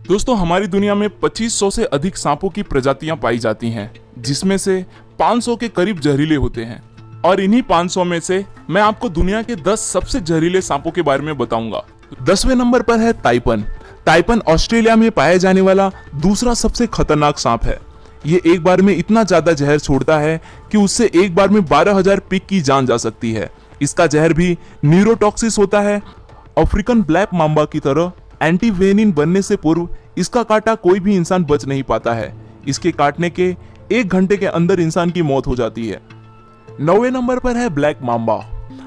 दोस्तों, हमारी दुनिया में 2500 से अधिक सांपों की प्रजातियां पाई जाती हैं, जिसमें से 500 के करीब जहरीले होते हैं। और इन्हीं 500 में से मैं आपको दुनिया के 10 सबसे जहरीले सांपों के बारे में बताऊंगा। 10वें नंबर पर है ताइपन। ताइपन ऑस्ट्रेलिया में पाया जाने वाला दूसरा सबसे खतरनाक सांप है। ये एक बार में इतना ज्यादा जहर छोड़ता है कि उससे एक बार में 12,000 पिग की जान जा सकती है। इसका जहर भी न्यूरोटॉक्सिस होता है। अफ्रीकन ब्लैक मांबा की तरह एंटीवेनिन बनने से पूर्व इसका काटा कोई भी इंसान बच नहीं पाता है। इसके काटने के 1 घंटे के अंदर इंसान की मौत हो जाती है। 9वें नंबर पर है ब्लैक मांबा।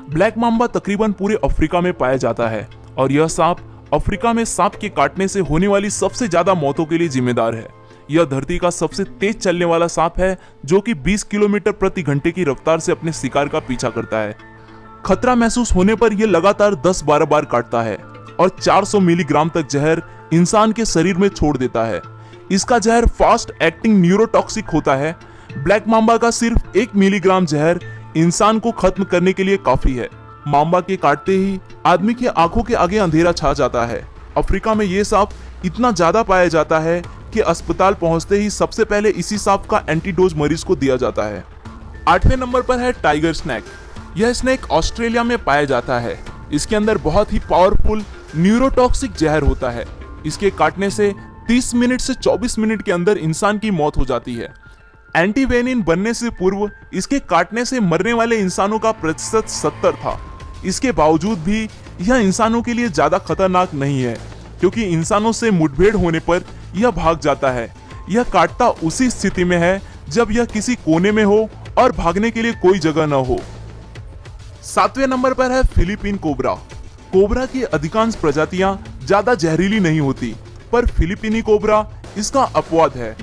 ब्लैक मांबा तकरीबन पूरे अफ्रीका में पाया जाता है और यह सांप अफ्रीका में सांप के काटने से होने वाली सबसे ज्यादा मौतों के लिए जिम्मेदार है। यह धरती का सबसे तेज चलने वाला सांप है, जो कि 20 किलोमीटर प्रति घंटे की रफ्तार से अपने शिकार का पीछा करता है। खतरा महसूस होने पर यह लगातार 10-12 बार काटता है और 400 मिलीग्राम तक जहर इंसान के शरीर में छोड़ देता है। इसका जहर फास्ट एक्टिंग न्यूरोटॉक्सिक होता है। ब्लैक मांबा का सिर्फ 1 मिलीग्राम जहर इंसान को खत्म करने के लिए काफी है। मांबा के काटते ही आदमी की आंखों के आगे अंधेरा छा जाता है। अफ्रीका में यह सांप इतना ज्यादा पाया जाता है कि अस्पताल पहुंचते ही सबसे पहले इसी सांप का एंटीडोज मरीज को दिया जाता है। 8वें नंबर पर है टाइगर स्नैक। यह स्नैक ऑस्ट्रेलिया में पाया जाता है। इसके अंदर बहुत ही पावरफुल न्यूरोटॉक्सिक जहर होता है। इसके काटने से 30 मिनट से 24 मिनट के अंदर इंसान की मौत हो जाती है। एंटीवेनिन बनने से पूर्व इसके काटने से मरने वाले इंसानों का प्रतिशत 70 था। इसके बावजूद भी यह इंसानों के लिए ज्यादा खतरनाक नहीं है, क्योंकि इंसानों से मुठभेड़ होने पर यह भाग जाता है। यह काटता उसी स्थिति में है जब यह किसी कोने में हो और भागने के लिए कोई जगह न हो। 7वें नंबर पर है फिलीपीन कोबरा। कोबरा की अधिकांश प्रजातियां ज्यादा जहरीली नहीं होती, पर फिलीपीनी कोबरा इसका अपवाद है।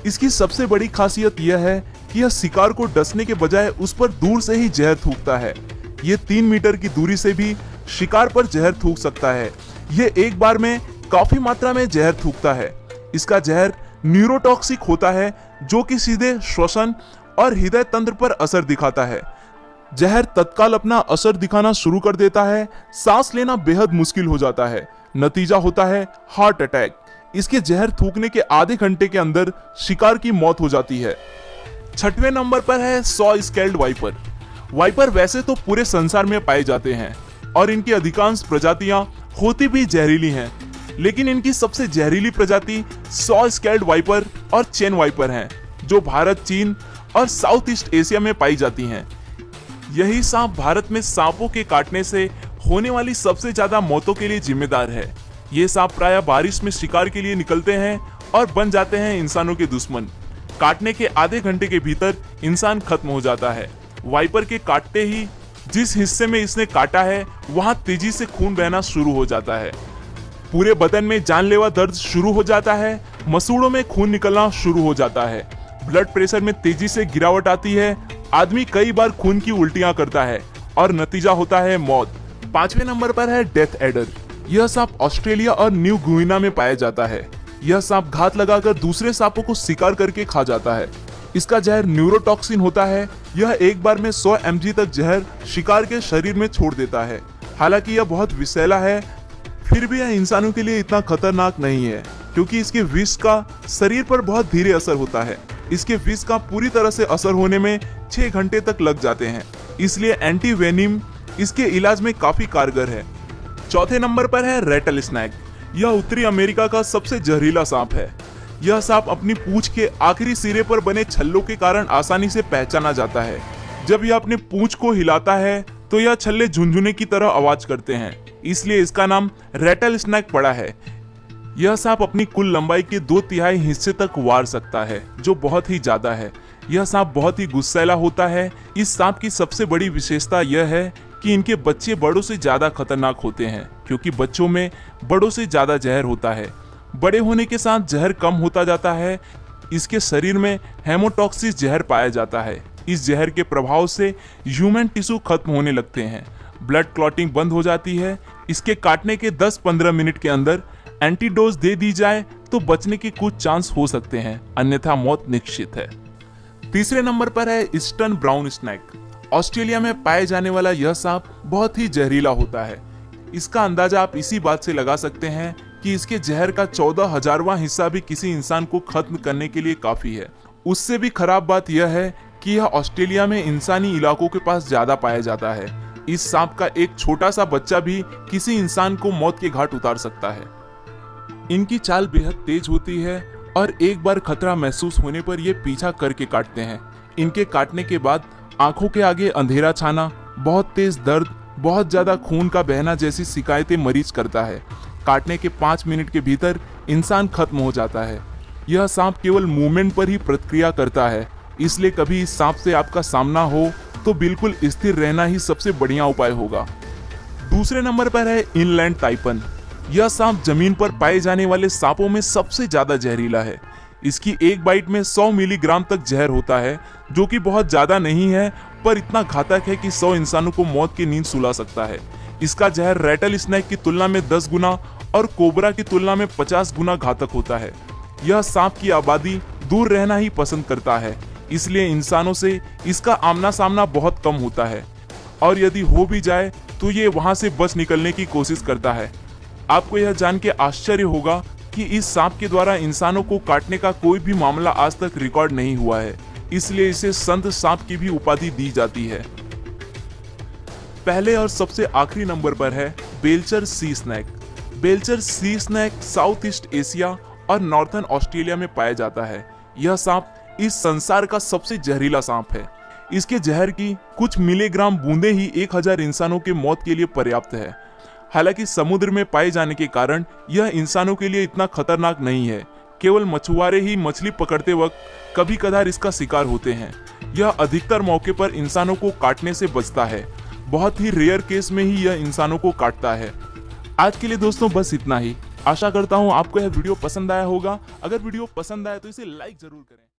इसकी सबसे बड़ी खासियत यह है कि यह शिकार को डसने के बजाय उस पर दूर से ही जहर थूकता है। यह 3 मीटर की दूरी से भी शिकार पर जहर थूक सकता है। यह एक बार में काफी मात्रा में जहर थूकता है। इसका जहर न्यूरोटॉक्सिक होता है, जो कि सीधे श्वसन और हृदय तंत्र पर असर दिखाता है। जहर तत्काल अपना असर दिखाना शुरू कर देता है। सांस लेना बेहद मुश्किल हो जाता है। नतीजा होता है हार्ट अटैक। इसके जहर थूकने के आधे घंटे के अंदर शिकार की मौत हो जाती है। 6वें नंबर पर है सॉ स्केल्ड वाइपर। वाइपर वैसे तो पूरे संसार में पाए जाते हैं और इनकी अधिकांश प्रजातियां होती भी जहरीली हैं, लेकिन इनकी सबसे जहरीली प्रजाति सॉ स्केल्ड वाइपर और चेन वाइपर हैं, जो भारत, चीन और साउथ ईस्ट एशिया में पाई जाती हैं। यही सांप भारत में सांपों के काटने से होने वाली सबसे ज्यादा मौतों के लिए जिम्मेदार है। ये सांप प्रायः बारिश में शिकार के लिए निकलते हैं और बन जाते हैं इंसानों के दुश्मन। काटने के आधे घंटे के भीतर इंसान खत्म हो जाता है। वाइपर के काटते ही जिस हिस्से में इसने काटा है वहां तेजी से खून बहना शुरू हो जाता है। पूरे बदन में जानलेवा दर्द शुरू हो जाता है। मसूड़ों में खून निकलना शुरू हो जाता है। ब्लड प्रेशर में तेजी से गिरावट आती है। आदमी कई बार खून की उल्टियां करता है और नतीजा होता है मौत। 5वें नंबर पर है डेथ एडर। यह सांप ऑस्ट्रेलिया और न्यू गुइना में पाया जाता है। यह सांप घात लगाकर दूसरे सांपों को शिकार करके खा जाता है। इसका जहर न्यूरोटॉक्सिन होता है। यह एक बार में 100 mg तक जहर शिकार के शरीर में छोड़ देता है। हालांकि यह बहुत विषैला है, फिर भी यह इंसानों के लिए इतना खतरनाक नहीं है, क्योंकि इसके विष का शरीर पर बहुत धीरे असर होता है। इसके विष का पूरी तरह से असर होने में 6 घंटे तक लग जाते हैं, इसलिए एंटीवेनिम इसके इलाज में काफी कारगर है। 4थे नंबर पर है रेटल स्नैक। यह उत्तरी अमेरिका का सबसे जहरीला सांप है। यह सांप अपनी पूंछ के आखिरी सिरे पर बने छल्लों के कारण आसानी से पहचाना जाता है। जब यह अपने पूंछ को हिलाता है तो यह छल्ले झुनझुने की तरह आवाज करते हैं, इसलिए इसका नाम रेटल स्नैक पड़ा है। यह सांप अपनी कुल लंबाई के 2/3 हिस्से तक वार सकता है, जो बहुत ही ज्यादा है। यह सांप बहुत ही गुस्सैला होता है। इस सांप की सबसे बड़ी विशेषता यह है कि इनके बच्चे बड़ों से ज्यादा खतरनाक होते हैं, क्योंकि बच्चों में बड़ों से ज्यादा जहर होता है। बड़े होने के साथ जहर कम होता जाता है। इसके शरीर में हेमोटॉक्सिस जहर पाया जाता है। इस जहर के प्रभाव से ह्यूमन टिश्यू खत्म होने लगते हैं। ब्लड क्लॉटिंग बंद हो जाती है। इसके काटने के 10-15 मिनट के अंदर एंटीडोज दे दी जाए तो बचने के कुछ चांस हो सकते हैं, अन्यथा मौत निश्चित है। 3रे नंबर पर है ईस्टर्न ब्राउन स्नैक। ऑस्ट्रेलिया में पाए जाने वाला यह सांप बहुत ही जहरीला होता है। इसका अंदाजा आप इसी बात से लगा सकते हैं कि इसके जहर का 14,000वां हिस्सा भी किसी इंसान को खत्म करने के लिए काफी है। उससे भी खराब बात यह है कि यह ऑस्ट्रेलिया में इंसानी इलाकों के पास ज्यादा पाया जाता है। इस सांप का एक छोटा सा बच्चा भी किसी इंसान को मौत के घाट उतार सकता है। इनकी चाल बेहद तेज होती है और एक बार खतरा महसूस होने पर ये पीछा करके काटते हैं। इनके काटने के बाद आंखों के आगे अंधेरा छाना, बहुत तेज दर्द, बहुत ज्यादा खून का बहना जैसी शिकायतें मरीज करता है। काटने के 5 मिनट के भीतर इंसान खत्म हो जाता है। यह सांप केवल मूवमेंट पर ही प्रतिक्रिया करता है, इसलिए कभी इस सांप से आपका सामना हो तो बिल्कुल स्थिर रहना ही सबसे बढ़िया उपाय होगा। दूसरे नंबर पर है इनलैंड ताइपन। यह सांप जमीन पर पाए जाने वाले सांपों में सबसे ज्यादा जहरीला है। इसकी एक बाइट में 100 मिलीग्राम तक जहर होता है, जो कि बहुत ज्यादा नहीं है, पर इतना घातक है कि 100 इंसानों को मौत की नींद सुला सकता है। इसका जहर रैटल स्नेक की तुलना में 10 गुना और कोबरा की तुलना में 50 गुना घातक होता है। यह सांप की आबादी दूर रहना ही पसंद करता है, इसलिए इंसानों से इसका आमना सामना बहुत कम होता है, और यदि हो भी जाए तो ये वहां से बच निकलने की कोशिश करता है। आपको यह जान के आश्चर्य होगा कि इस सांप के द्वारा इंसानों को काटने का कोई भी मामला आज तक रिकॉर्ड नहीं हुआ है, इसलिए इसे संत सांप की भी उपाधि दी जाती है। पहले और सबसे आखिरी नंबर पर है बेल्चर सी स्नेक। बेल्चर सी स्नेक साउथ ईस्ट एशिया और नॉर्थर्न ऑस्ट्रेलिया में पाया जाता है। यह सांप इस संसार का सबसे जहरीला सांप है। इसके जहर की कुछ मिलीग्राम बूंदे ही 1000 इंसानों के मौत के लिए पर्याप्त है। हालांकि समुद्र में पाए जाने के कारण यह इंसानों के लिए इतना खतरनाक नहीं है। केवल मछुआरे ही मछली पकड़ते वक्त कभी कभार इसका शिकार होते हैं। यह अधिकतर मौके पर इंसानों को काटने से बचता है। बहुत ही रेयर केस में ही यह इंसानों को काटता है। आज के लिए दोस्तों बस इतना ही। आशा करता हूँ आपको यह वीडियो पसंद आया होगा। अगर वीडियो पसंद आया तो इसे लाइक जरूर करें।